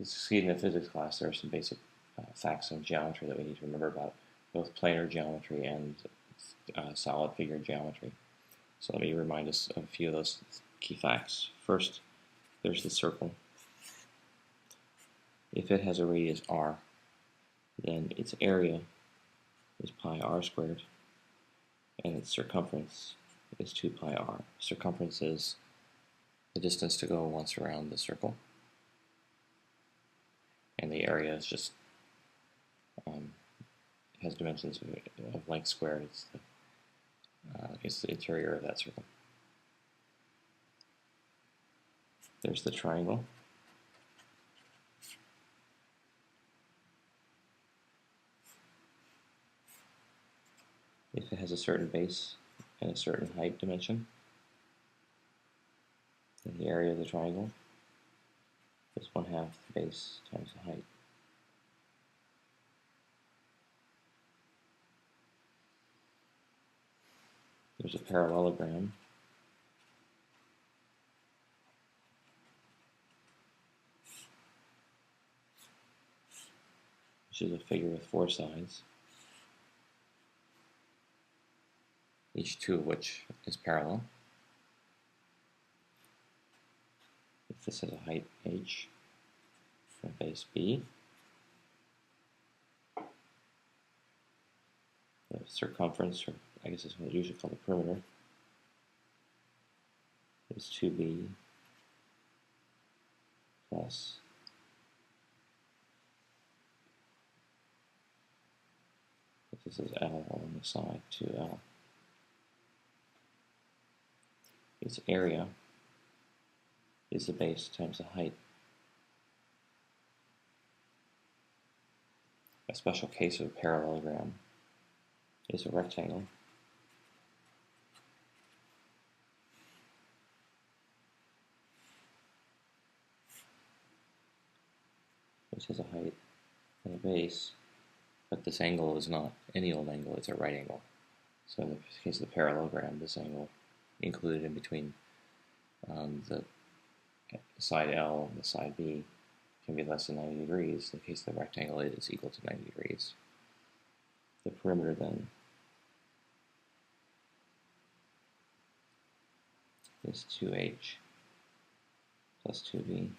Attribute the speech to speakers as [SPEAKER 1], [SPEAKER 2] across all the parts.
[SPEAKER 1] succeed in a physics class, there are some basic facts of geometry that we need to remember about both planar geometry and solid figure geometry. So let me remind us of a few of those key facts. First, there's the circle. If it has a radius r, then its area is pi r squared, and its circumference is 2 pi r. Circumference is the distance to go once around the circle, and the area is just has dimensions of length squared. It's the interior of that circle. There's the triangle. If it has a certain base and a certain height dimension, then the area of the triangle is 1/2 the base times the height. There's a parallelogram. Which is a figure with 4 sides, each 2 of which is parallel. If this has a height h and a base b, the circumference, or I guess it's what we usually call the perimeter, is 2b plus if this is L on the side, 2L. Its area is the base times the height. A special case of a parallelogram is a rectangle. Which has a height and a base, but this angle is not any old angle, it's a right angle. So in the case of the parallelogram, this angle included in between the side L and the side B can be less than 90 degrees. In the case of the rectangle, it is equal to 90 degrees. The perimeter then is 2h plus 2b.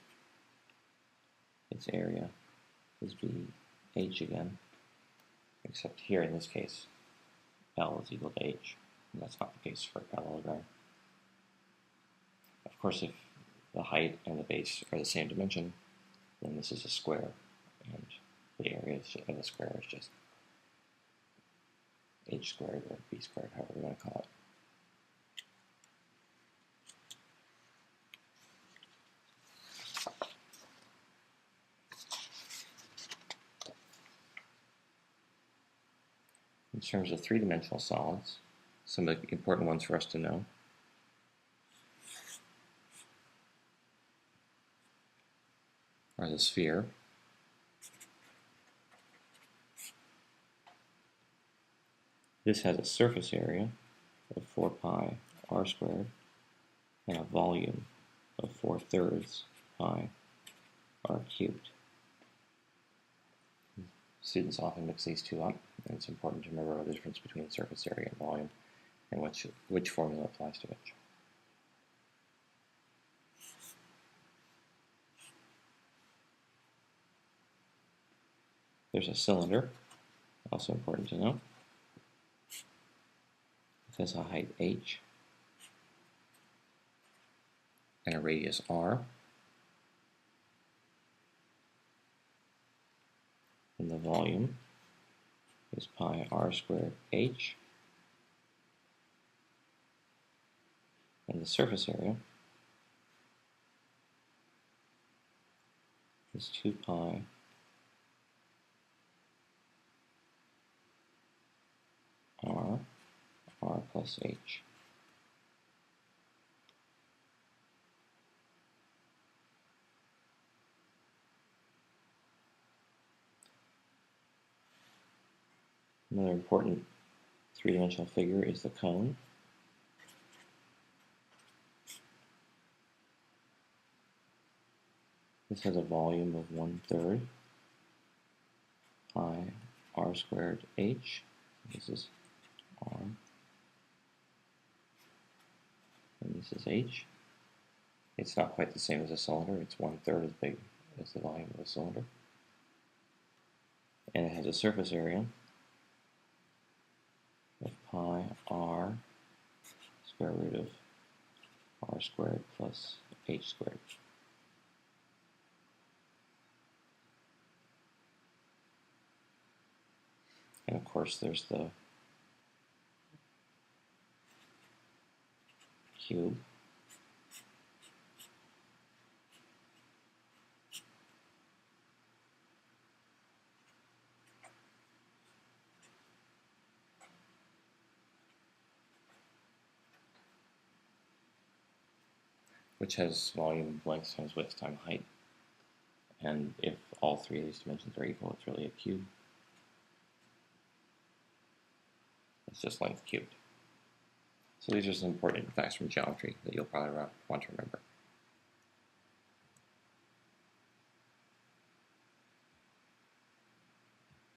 [SPEAKER 1] Its area is bh again, except here in this case, L is equal to h, and that's not the case for a parallelogram. Of course, if the height and the base are the same dimension, then this is a square, and the area of the square is just h squared or b squared, however you want to call it. In terms of three-dimensional solids, some of the important ones for us to know are the sphere, this has a surface area of 4 pi r squared and a volume of 4/3 pi r cubed. Students often mix these two up, and it's important to remember the difference between surface area and volume and which formula applies to which. There's a cylinder, also important to know. It has a height h and a radius r. And the volume is pi r squared h. And the surface area is 2 pi r plus h. Another important three-dimensional figure is the cone. This has a volume of 1/3 pi r squared h. This is r, and this is h. It's not quite the same as a cylinder. It's 1/3 as big as the volume of a cylinder. And it has a surface area of pi r square root of r squared plus h squared. And of course there's the cube. Which has volume, length times width times height. And if all three of these dimensions are equal, it's really a cube. It's just length cubed. So these are some important facts from geometry that you'll probably want to remember.